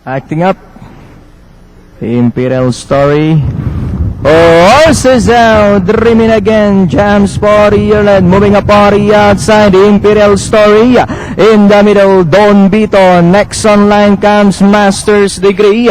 Acting up. The Imperial Story. Horses out, dreaming again. Jams Party, led, moving a party outside. The Imperial Story in the middle. Don Vito. Next on line comes Master's Degree.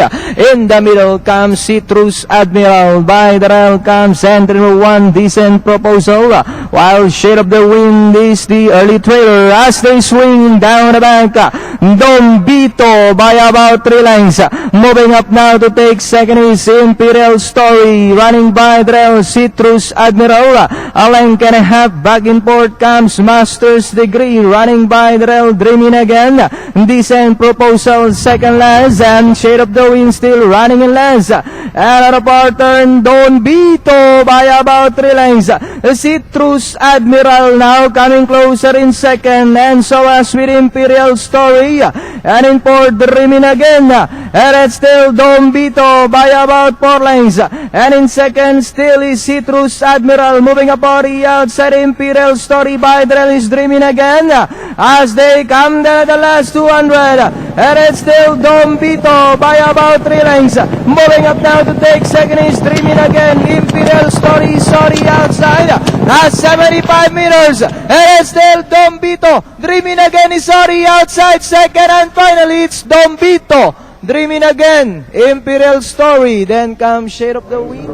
In the middle comes Citrus Admiral. By the rail comes Sentinel One, Decent Proposal. While Shade of the Wind is the early trailer as they swing down the bank. Don Vito by about 3 lengths. Moving up now to take second is Imperial Story. Running by the rail, Citrus Admiral. A length and a half back in port comes Master's Degree. Running by the rail, Dreaming again. Decent Proposal second last. And Shade of the Wind still running in last. And out of our turn, Don Vito by about 3 lengths. Citrus Admiral now coming closer in second. And so as with Imperial Story. And in port, Dreaming again. And it's still Don Vito by about 4 lengths. And in second still is Citrus Admiral. Moving a party outside Imperial Story. By the rail is Dreaming again. As they come to the last 200. And it's still Don Vito by about 3 lengths. Moving up now to take second is Dreaming again. Imperial Story, sorry, outside. At 75 meters. And it's still Don Vito. Dreaming again is sorry, outside. Second and finally it's Don Vito. Dreaming again, Imperial Story, then comes Shade of the Wind.